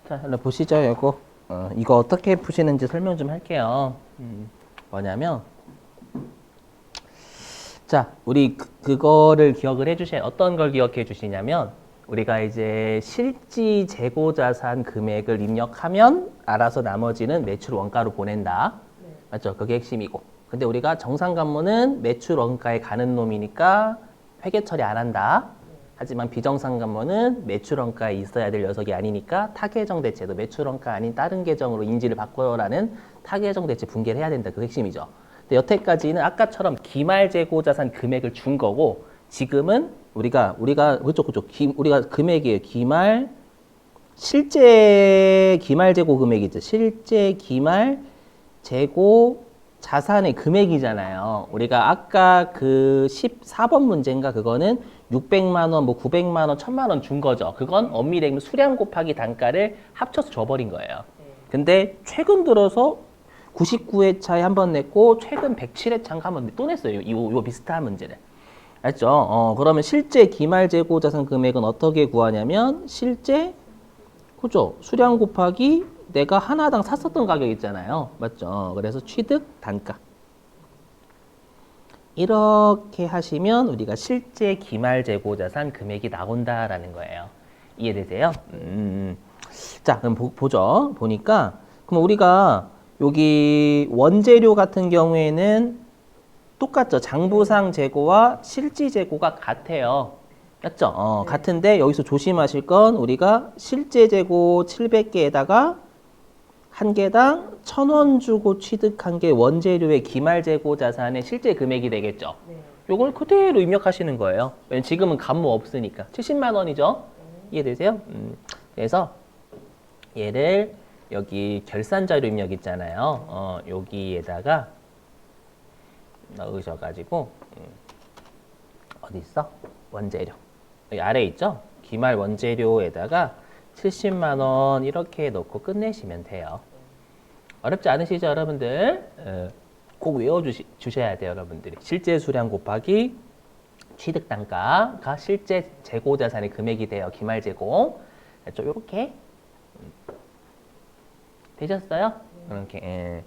자, 일단 보시죠, 이거. 이거 어떻게 푸시는지 설명 좀 할게요. 뭐냐면, 자, 우리 그거를 기억을 해주셔야, 어떤 걸 기억해 주시냐면, 우리가 이제 실지 재고 자산 금액을 입력하면 알아서 나머지는 매출 원가로 보낸다. 맞죠? 그게 핵심이고. 근데 우리가 정상간모는 매출 원가에 가는 놈이니까 회계 처리 안 한다. 하지만 비정상간모는 매출 원가에 있어야 될 녀석이 아니니까 타계정 대체도 매출 원가 아닌 다른 계정으로 인지를 바꿔라는 타계정 대체 분개를 해야 된다. 그 핵심이죠. 근데 여태까지는 아까처럼 기말 재고 자산 금액을 준 거고 지금은 우리가 그쪽 우리가 금액이에요. 기말 실제 기말 재고 금액이죠. 실제 기말 재고 자산의 금액이잖아요. 우리가 아까 그 14번 문제인가 그거는 600만 원, 뭐 900만 원, 1000만 원 준 거죠. 그건 엄밀히 수량 곱하기 단가를 합쳐서 줘버린 거예요. 근데 최근 들어서 99회차에 한 번 냈고 최근 107회차에 한 번 또 냈어요. 이거 비슷한 문제를. 알죠? 그러면 실제 기말 재고 자산 금액은 어떻게 구하냐면 실제 그죠? 수량 곱하기 내가 하나당 샀었던 가격 있잖아요. 맞죠? 그래서 취득 단가. 이렇게 하시면 우리가 실제 기말 재고 자산 금액이 나온다라는 거예요. 이해되세요? 자, 그럼 보죠. 보니까 그럼 우리가 여기 원재료 같은 경우에는 똑같죠. 장부상 재고와 실지 재고가 같아요. 맞죠? 네. 같은데 여기서 조심하실 건 우리가 실제 재고 700개에다가 한 개당 1,000원 주고 취득한 게 원재료의 기말 재고 자산의 실제 금액이 되겠죠. 네. 요걸 그대로 입력하시는 거예요. 왜냐면 지금은 감모 없으니까. 70만 원이죠. 이해되세요? 그래서 얘를 여기 결산자료 입력 있잖아요. 여기에다가 넣으셔가지고 어디 있어? 원재료. 여기 아래 있죠? 기말 원재료에다가 70만 원 이렇게 넣고 끝내시면 돼요. 어렵지 않으시죠, 여러분들? 꼭 외워주셔야 돼요, 여러분들이. 실제 수량 곱하기 취득 단가가 실제 재고 자산의 금액이 돼요. 기말 재고. 이렇게 되셨어요? 이렇게.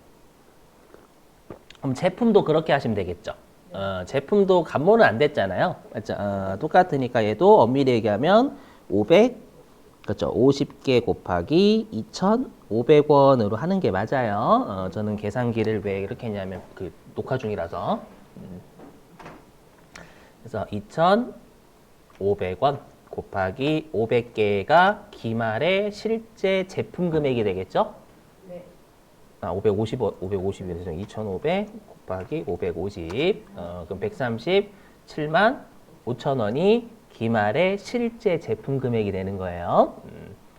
그럼 제품도 그렇게 하시면 되겠죠. 제품도 감모는 안 됐잖아요. 맞죠? 똑같으니까 얘도 엄밀히 얘기하면 500, 그렇죠. 50개 곱하기 2,500원으로 하는 게 맞아요. 저는 계산기를 왜 이렇게 했냐면 그 녹화 중이라서. 그래서 2,500원 곱하기 500개가 기말의 실제 제품 금액이 되겠죠? 네. 550이어서 2,500 곱하기 550. 그럼 137만 5천 원이 기말의 실제 제품 금액이 되는 거예요.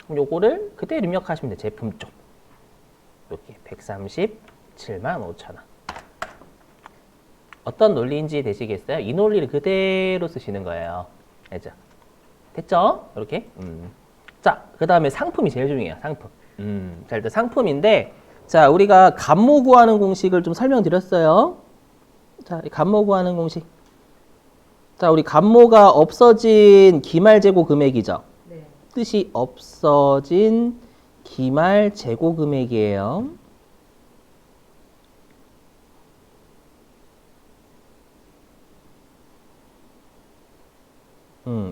그럼 요거를 그대로 입력하시면 돼요. 제품 쪽. 이렇게 137만 5천 원. 어떤 논리인지 되시겠어요? 이 논리를 그대로 쓰시는 거예요. 알죠? 됐죠? 이렇게. 자, 그 다음에 상품이 제일 중요해요. 상품. 자, 일단 상품인데, 자, 우리가 감모 구하는 공식을 좀 설명드렸어요. 자, 감모 구하는 공식. 자, 우리 감모가 없어진 기말 재고 금액이죠. 네. 뜻이 없어진 기말 재고 금액이에요.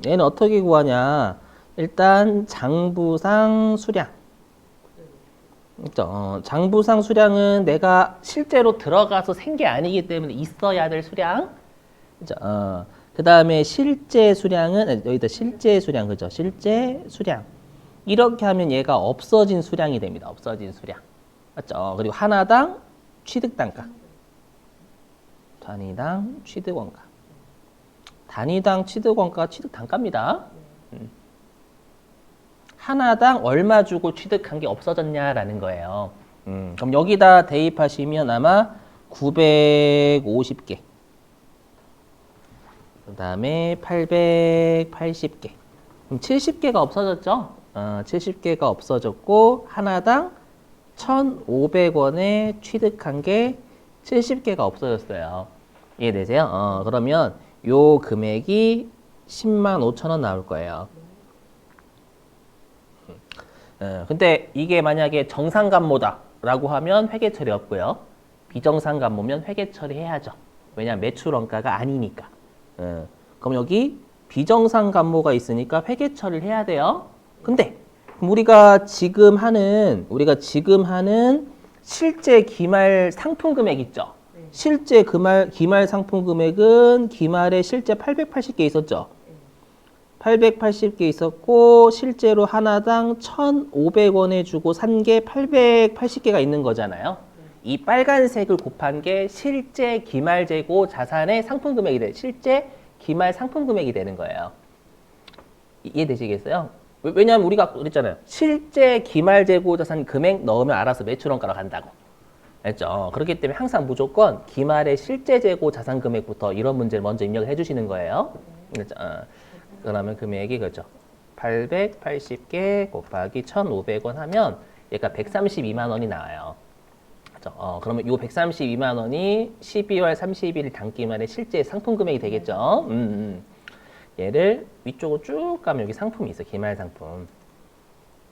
얘는 어떻게 구하냐? 일단 장부상 수량. 그렇죠? 장부상 수량은 내가 실제로 들어가서 센 게 아니기 때문에 있어야 될 수량. 그렇죠? 그 다음에 실제 수량은 여기다 실제 수량 그죠? 실제 수량 이렇게 하면 얘가 없어진 수량이 됩니다. 없어진 수량 맞죠? 그리고 하나당 취득 단가 단위당 취득 원가 단위당 취득 원가가 취득 단가입니다. 하나당 얼마 주고 취득한 게 없어졌냐라는 거예요. 그럼 여기다 대입하시면 아마 950개 그 다음에 880개. 그럼 70개가 없어졌죠? 70개가 없어졌고, 하나당 1,500원에 취득한 게 70개가 없어졌어요. 이해되세요? 그러면 요 금액이 10만 5천 원 나올 거예요. 근데 이게 만약에 정상감모다라고 하면 회계 처리 없고요. 비정상감모면 회계 처리해야죠. 왜냐하면 매출 원가가 아니니까. 그럼 여기 비정상감모가 있으니까 회계 처리를 해야 돼요. 근데 그럼 우리가 지금 하는 실제 기말 상품 금액 있죠. 실제 기말 상품 금액은 기말에 실제 880개 있었죠. 880개 있었고 실제로 하나당 1,500원에 주고 산 게 880개가 있는 거잖아요. 이 빨간색을 곱한 게 실제 기말 재고 자산의 상품 금액이 돼. 실제 기말 상품 금액이 되는 거예요. 이해되시겠어요? 왜냐하면 우리가 그랬잖아요. 실제 기말 재고 자산 금액 넣으면 알아서 매출 원가로 간다고. 알죠? 그렇기 때문에 항상 무조건 기말의 실제 재고 자산 금액부터 이런 문제를 먼저 입력을 해주시는 거예요. 그렇죠? 그러면 금액이 그죠? 880개 곱하기 1,500원 하면 얘가 132만 원이 나와요. 그죠? 그러면 이 132만 원이 12월 31일 당기말의 실제 상품 금액이 되겠죠? 얘를 위쪽으로 쭉 가면 여기 상품이 있어. 기말 상품.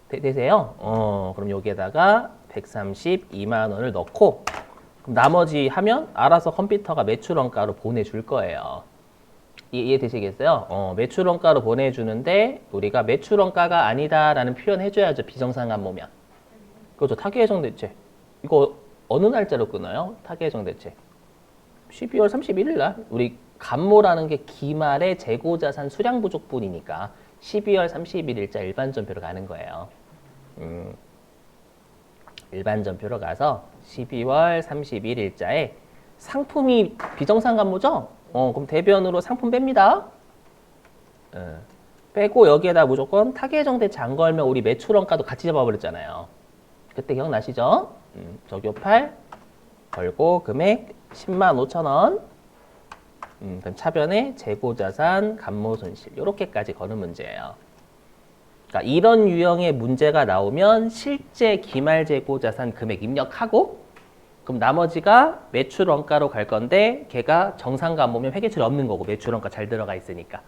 되세요? 그럼 여기에다가 132만 원을 넣고 그럼 나머지 하면 알아서 컴퓨터가 매출 원가로 보내줄 거예요. 이해되시겠어요? 매출 원가로 보내주는데 우리가 매출 원가가 아니다라는 표현 해줘야죠. 비정상감모면. 그렇죠. 타겟예정 대책. 이거 어느 날짜로 끊어요? 타겟예정 대책. 12월 31일 날. 우리 감모라는 게 기말의 재고자산 수량 부족분이니까 12월 31일자 일반전표로 가는 거예요. 일반전표로 가서 12월 31일자에 상품이 비정상감모죠? 그럼 대변으로 상품 뺍니다. 빼고 여기에다 무조건 타겟예정 대책 안 걸면 우리 매출원가도 같이 잡아버렸잖아요. 그때 기억나시죠? 적요8 걸고 금액 10만 5천 원. 그럼 차변에 재고자산, 감모손실 이렇게까지 거는 문제예요. 그러니까 이런 유형의 문제가 나오면 실제 기말 재고자산 금액 입력하고 그럼 나머지가 매출 원가로 갈 건데 걔가 정상감모면 회계처리 없는 거고 매출 원가 잘 들어가 있으니까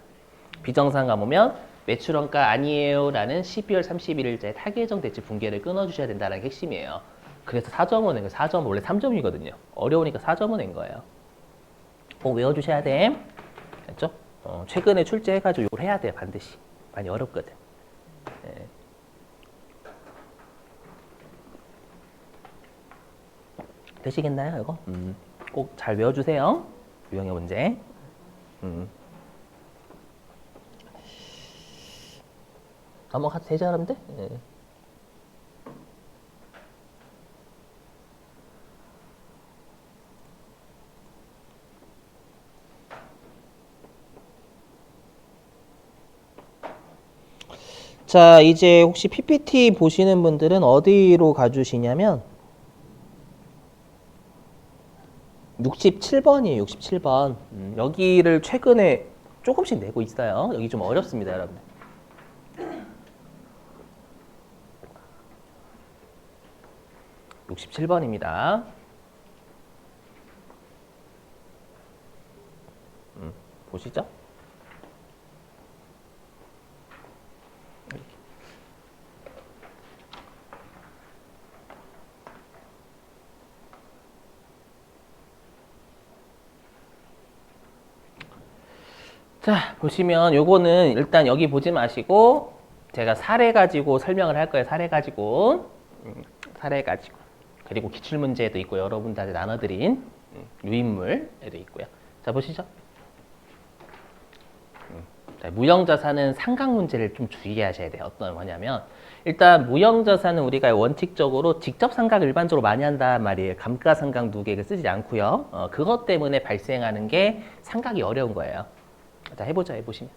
비정상감모면 매출 원가 아니에요 라는 12월 31일자에 타겟예정 대책 붕괴를 끊어주셔야 된다는 게 핵심이에요. 그래서 4점을 낸 거예요. 4점 원래 3점이거든요. 어려우니까 4점을 낸 거예요. 꼭 외워주셔야 돼. 됐죠? 최근에 출제해가지고 이걸 해야 돼요. 반드시. 많이 어렵거든. 네. 되시겠나요, 이거? 꼭 잘 외워주세요. 유형의 문제. 넘어가도 되지, 여러분들? 네. 자, 이제 혹시 PPT 보시는 분들은 어디로 가주시냐면 67번이에요. 67번. 여기를 최근에 조금씩 내고 있어요. 여기 좀 어렵습니다, 여러분. (67번입니다) 보시죠. 자, 보시면 요거는 일단 여기 보지 마시고 제가 사례 가지고 설명을 할 거예요. 사례 가지고. 그리고 기출문제도 있고 여러분들한테 나눠드린 유인물에도 있고요. 자, 보시죠. 자, 무형자산은 상각 문제를 좀 주의하셔야 돼요. 어떤 거냐면 일단 무형자산은 우리가 원칙적으로 직접 상각 일반적으로 많이 한단 말이에요. 감가상각 누계를 쓰지 않고요. 그것 때문에 발생하는 게 상각이 어려운 거예요. 자, 해보자, 해보시면.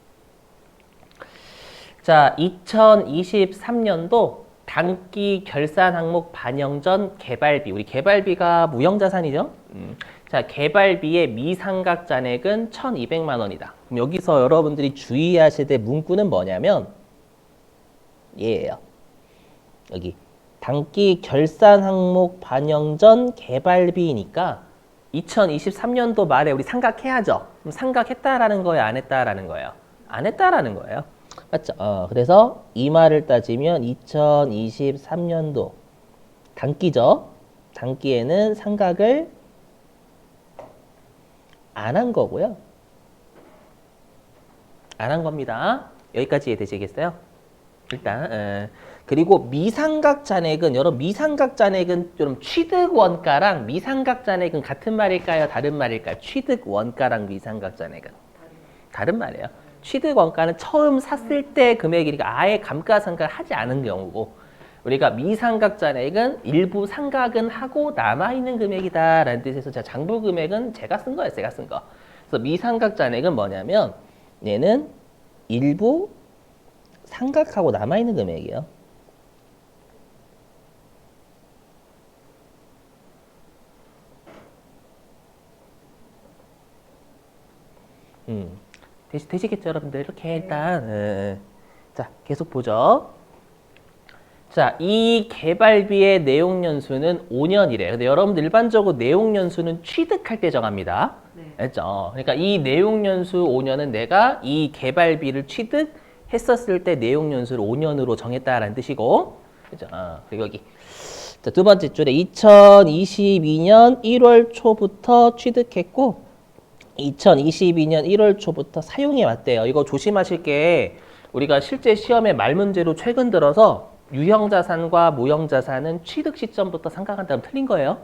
자, 2023년도 단기 결산 항목 반영 전 개발비. 우리 개발비가 무형자산이죠? 자, 개발비의 미상각 잔액은 1,200만 원이다. 그럼 여기서 여러분들이 주의하셔야 될 문구는 뭐냐면 얘예요. 여기 단기 결산 항목 반영 전 개발비니까 2023년도 말에 우리 상각해야죠. 그럼 상각했다라는 거예요? 안 했다라는 거예요? 안 했다라는 거예요. 맞죠? 그래서 이 말을 따지면 2023년도 단기죠. 단기에는 상각을 안 한 거고요. 안 한 겁니다. 여기까지 이해되시겠어요? 일단 그리고 미삼각 잔액은 여러분 미삼각 잔액은 좀 취득 원가랑 미삼각 잔액은 같은 말일까요? 다른 말일까요? 취득 원가랑 미삼각 잔액은 다른 말이에요. 취득 원가는 처음 샀을 때 금액이니까 아예 감가상각을 하지 않은 경우고 우리가 미삼각 잔액은 일부 상각은 하고 남아있는 금액이다라는 뜻에서 장부 금액은 제가 쓴 거예요. 제가 쓴 거. 그래서 미삼각 잔액은 뭐냐면 얘는 일부 상각하고 남아있는 금액이에요. 되시겠죠, 여러분들? 이렇게 일단 자, 계속 보죠. 자, 이 개발비의 내용 연수는 5년이래요. 근데 여러분들 일반적으로 내용 연수는 취득할 때 정합니다. 알죠? 그러니까 이 내용 연수 5년은 내가 이 개발비를 취득했었을 때 내용 연수를 5년으로 정했다라는 뜻이고, 그죠? 그리고 여기 자, 두 번째 줄에 2022년 1월 초부터 취득했고 2022년 1월 초부터 사용해 왔대요. 이거 조심하실 게 우리가 실제 시험에 말 문제로 최근 들어서 유형자산과 무형자산은 취득 시점부터 상각한다면 틀린 거예요.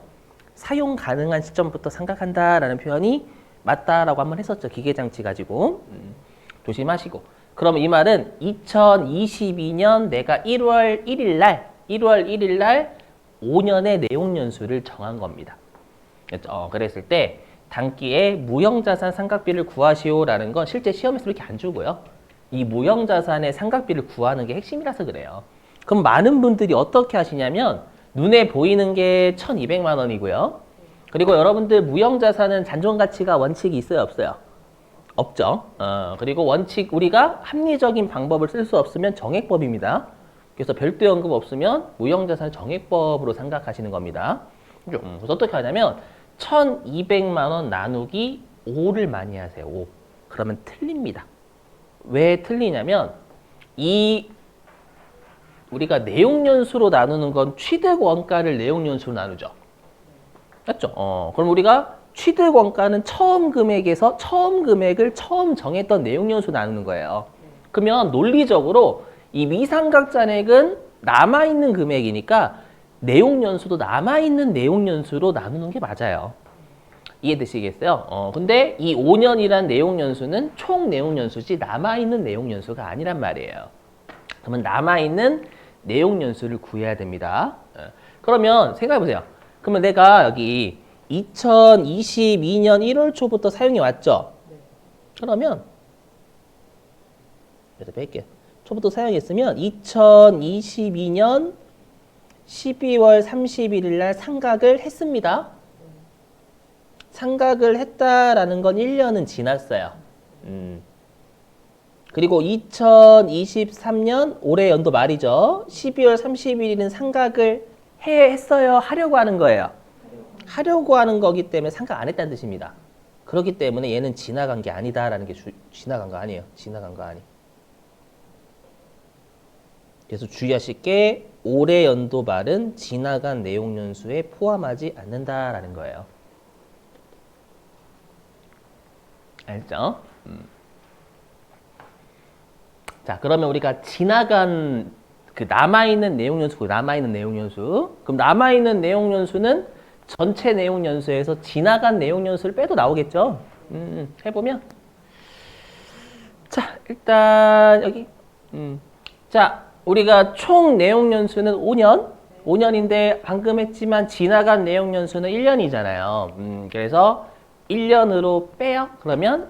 사용 가능한 시점부터 상각한다라는 표현이 맞다라고 한번 했었죠. 기계장치 가지고. 조심하시고. 그럼 이 말은 2022년 내가 1월 1일 날 5년의 내용연수를 정한 겁니다. 그랬을 때 단기에 무형자산 상각비를 구하시오라는 건 실제 시험에서 이렇게 안 주고요. 이 무형자산의 상각비를 구하는 게 핵심이라서 그래요. 그럼 많은 분들이 어떻게 하시냐면 눈에 보이는 게 1,200만 원이고요. 그리고 여러분들 무형자산은 잔존가치가 원칙이 있어요, 없어요? 없죠. 그리고 원칙 우리가 합리적인 방법을 쓸 수 없으면 정액법입니다. 그래서 별도 연금 없으면 무형자산 정액법으로 생각하시는 겁니다. 그래서 어떻게 하냐면 1,200만 원 나누기 5를 많이 하세요. 5. 그러면 틀립니다. 왜 틀리냐면 이 우리가 내용연수로 나누는 건 취득 원가를 내용연수로 나누죠. 맞죠? 그럼 우리가 취득 원가는 처음 금액을 처음 정했던 내용연수 나누는 거예요. 그러면 논리적으로 이 미삼각 잔액은 남아있는 금액이니까 내용연수도 남아있는 내용연수로 나누는 게 맞아요. 이해되시겠어요? 근데 이 5년이란 내용연수는 총 내용연수지 남아있는 내용연수가 아니란 말이에요. 그러면 남아있는 내용연수를 구해야 됩니다. 그러면 생각해보세요. 그러면 내가 여기 2022년 1월 초부터 사용해 왔죠? 그러면 그래서 뺄게요. 초부터 사용했으면 2022년 12월 31일 날 상각을 했습니다. 상각을 했다라는 건 1년은 지났어요. 그리고 2023년 올해 연도 말이죠. 12월 31일은 상각을 했어요. 하려고 하는 거예요. 하려고 하는 거기 때문에 상각 안 했다는 뜻입니다. 그렇기 때문에 얘는 지나간 게 아니다라는 게 지나간 거 아니에요. 지나간 거 아니. 그래서 주의하실 게 올해 연도 말은 지나간 내용연수에 포함하지 않는다라는 거예요. 알죠? 자, 그러면 우리가 지나간 그 남아있는 내용연수. 그럼 남아있는 내용연수는 전체 내용연수에서 지나간 내용연수를 빼도 나오겠죠? 해보면. 자, 일단 여기. 자, 우리가 총 내용연수는 5년인데 방금 했지만 지나간 내용연수는 1년이잖아요. 그래서 1년으로 빼요. 그러면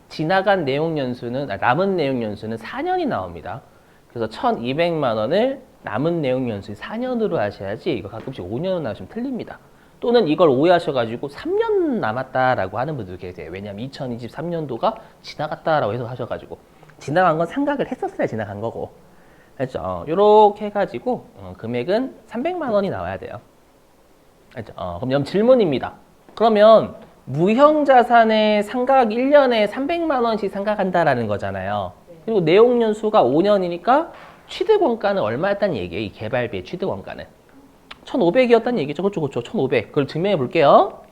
지나간 내용연수는 남은 내용연수는 4년이 나옵니다. 그래서 1,200만 원을 남은 내용연수 4년으로 하셔야지 이거 가끔씩 5년으로 나오시면 틀립니다. 또는 이걸 오해하셔가지고 3년 남았다라고 하는 분들 계세요. 왜냐하면 2023년도가 지나갔다라고 해석하셔가지고 지나간 건 상각을 했었어야 지나간 거고. 알죠? 요렇게 해가지고 금액은 300만 원이 나와야 돼요. 알죠? 그럼 질문입니다. 그러면 무형자산의 상각 1년에 300만 원씩 상각한다라는 거잖아요. 그리고 내용연수가 5년이니까 취득원가는 얼마였다는 얘기예요. 이 개발비의 취득원가는. 1,500이었다는 얘기죠. 그렇죠. 1,500. 그걸 증명해 볼게요.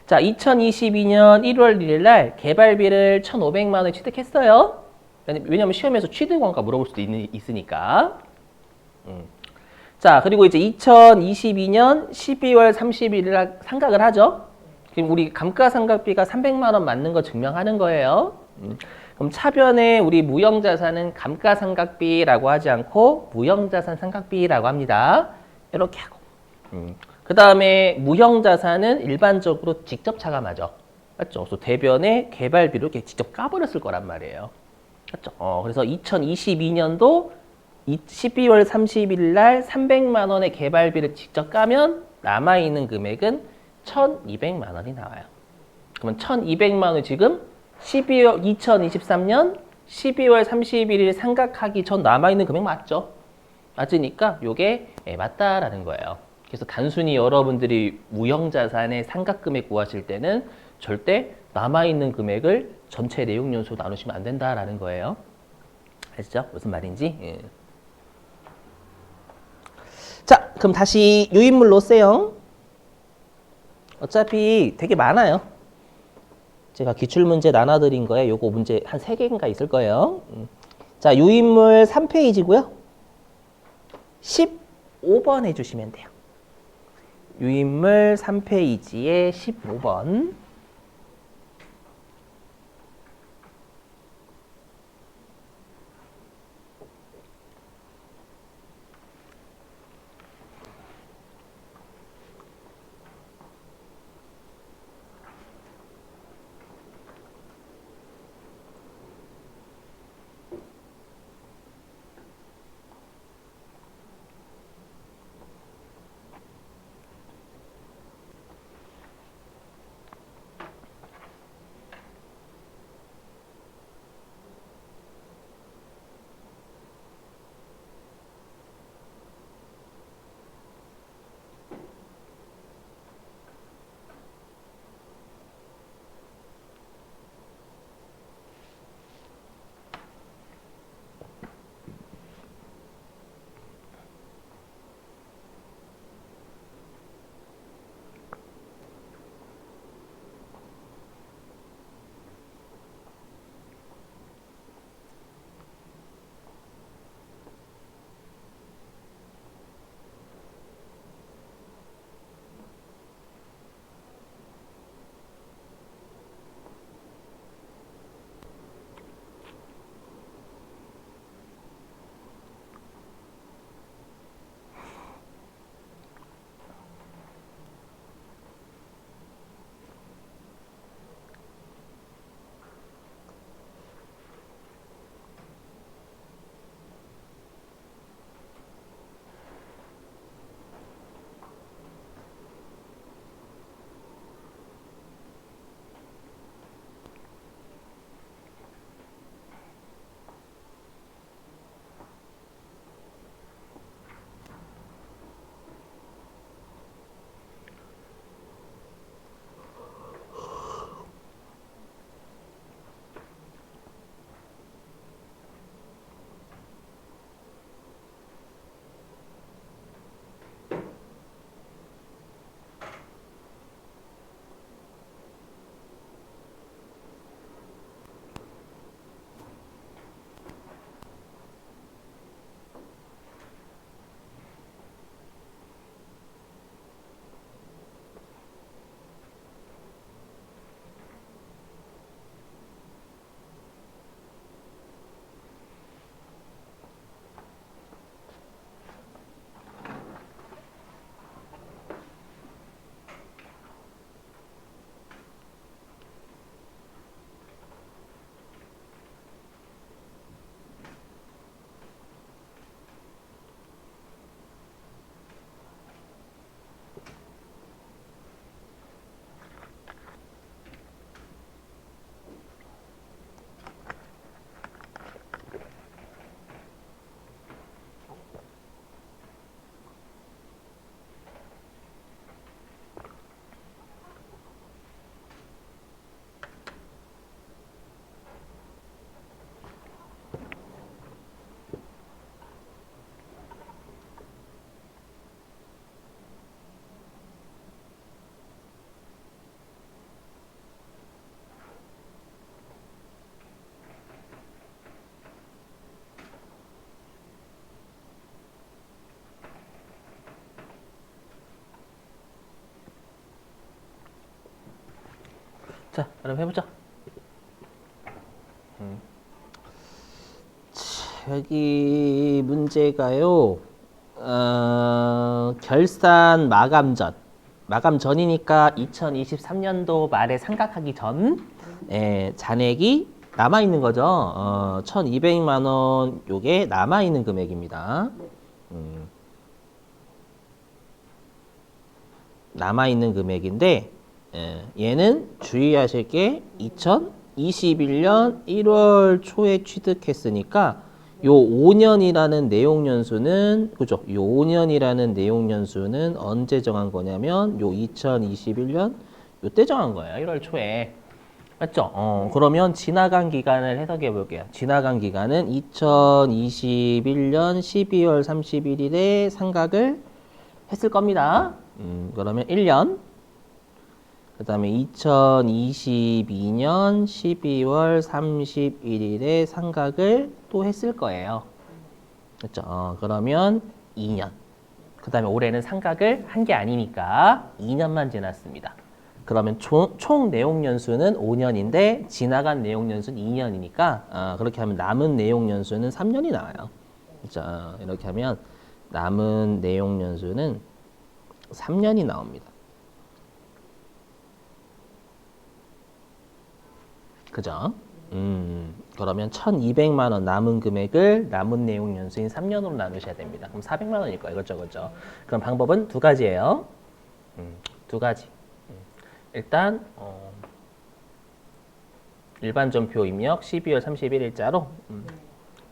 자, 2022년 1월 1일 날 개발비를 1,500만 원에 취득했어요. 왜냐면 시험에서 취득원가 물어볼 수도 있으니까. 자, 그리고 이제 2022년 12월 31일 날 상각을 하죠. 그럼 우리 감가상각비가 300만 원 맞는 거 증명하는 거예요. 그럼 차변에 우리 무형자산은 감가상각비라고 하지 않고 무형자산 상각비라고 합니다. 이렇게 하고. 그 다음에 무형자산은 일반적으로 직접 차감하죠. 맞죠? 그래서 대변에 개발비로 이렇게 직접 까버렸을 거란 말이에요. 맞죠? 그래서 2022년도 12월 30일 날 300만 원의 개발비를 직접 까면 남아있는 금액은 1,200만 원이 나와요. 그러면 1,200만 원이 지금 2023년 12월 31일 상각하기 전 남아있는 금액 맞죠? 맞으니까 요게 맞다라는 거예요. 그래서 단순히 여러분들이 무형자산의 상각금액 구하실 때는 절대 남아있는 금액을 전체 내용연수 나누시면 안 된다라는 거예요. 아시죠? 무슨 말인지? 예. 자, 그럼 다시 유인물 놓으세요. 어차피 되게 많아요. 제가 기출문제 나눠드린 거에 요거 문제 한 3개인가 있을 거예요. 자, 유인물 3페이지고요. 15번 해주시면 돼요. 유인물 3페이지에 15번. 자, 그럼 해보자. 여기 문제가요. 결산 마감 전. 마감 전이니까 2023년도 말에 상각하기 전 잔액이 남아 있는 거죠. 1,200만 원 요게 남아 있는 금액입니다. 남아 있는 금액인데 얘는 주의하실 게 2021년 1월 초에 취득했으니까 요 5년이라는 내용 연수는 그죠? 요 5년이라는 내용 연수는 언제 정한 거냐면 요 2021년 요때 정한 거예요. 1월 초에. 맞죠? 그러면 지나간 기간을 해석해 볼게요. 지나간 기간은 2021년 12월 31일에 상각을 했을 겁니다. 그러면 1년. 그 다음에 2022년 12월 31일에 상각을 또 했을 거예요. 그렇죠? 그러면 2년. 그 다음에 올해는 상각을 한 게 아니니까 2년만 지났습니다. 그러면 총 내용 연수는 5년인데 지나간 내용 연수는 2년이니까 그렇게 하면 남은 내용 연수는 3년이 나와요. 그렇죠? 이렇게 하면 남은 내용 연수는 3년이 나옵니다. 그죠? 그러면 1,200만 원 남은 금액을 남은 내용 연수인 3년으로 나누셔야 됩니다. 그럼 400만 원일 거예요. 그렇죠, 그렇죠. 그럼 방법은 두 가지예요. 두 가지. 일단 일반 전표 입력 12월 31일자로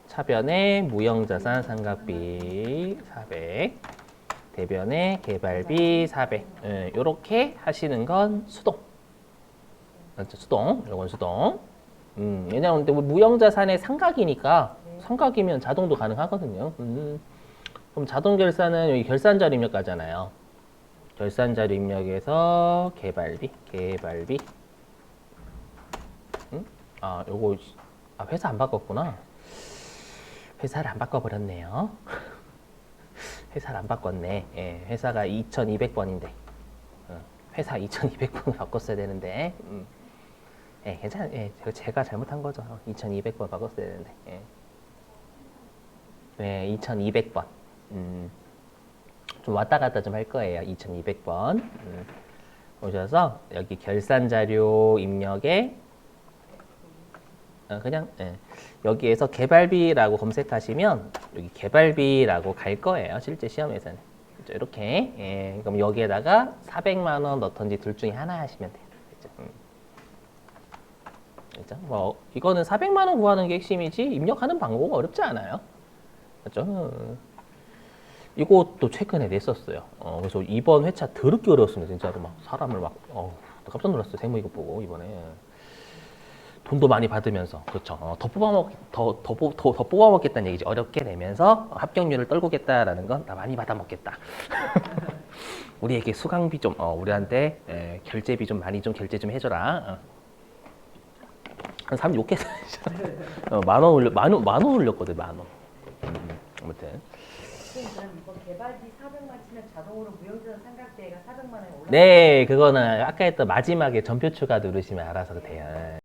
차변에 무형자산 상각비 400, 대변에 개발비 400. 이렇게 하시는 건 수동. 맞죠? 수동. 이건 수동. 왜냐면 근데 무형자산의 상각이니까 상각이면 자동도 가능하거든요. 그럼 자동 결산은 여기 결산자료 입력하잖아요. 결산자료 입력에서 개발비. 요거 회사 안 바꿨구나. 회사를 안 바꿔버렸네요. 회사를 안 바꿨네. 예, 회사가 2200번인데 회사 2200번을 바꿨어야 되는데 예, 괜찮아요. 예, 제가 잘못한 거죠. 2200번 바꿨어야 되는데. 예. 네, 2200번. 좀 왔다 갔다 좀 할 거예요. 2200번. 오셔서 여기 결산 자료 입력에 그냥 여기에서 개발비라고 검색하시면 여기 개발비라고 갈 거예요. 실제 시험에서는. 그렇죠? 이렇게. 그럼 여기에다가 400만 원 넣던지 둘 중에 하나 하시면 돼요. 그렇죠? 뭐 이거는 400만 원 구하는 게 핵심이지 입력하는 방법은 어렵지 않아요. 그렇죠? 이것도 최근에 냈었어요. 그래서 이번 회차 더럽게 어려웠습니다. 진짜로 막 사람을 막 깜짝 놀랐어요. 세무 이거 보고 이번에 돈도 많이 받으면서 그렇죠. 더 뽑아먹겠다는 얘기지. 어렵게 내면서 합격률을 떨구겠다라는 건 나 많이 받아먹겠다. 우리에게 수강비 좀 우리한테 결제비 좀 많이 좀 결제 좀 해줘라. 한 사람 욕했어. 만 원 올렸거든, 만 원. 아무튼. 그럼 이거 개발비 400만 치면 자동으로 무형자산 상각대가 400만 원에 올라. 네, 그거는 아까 했던 마지막에 전표 추가 누르시면 알아서 돼요.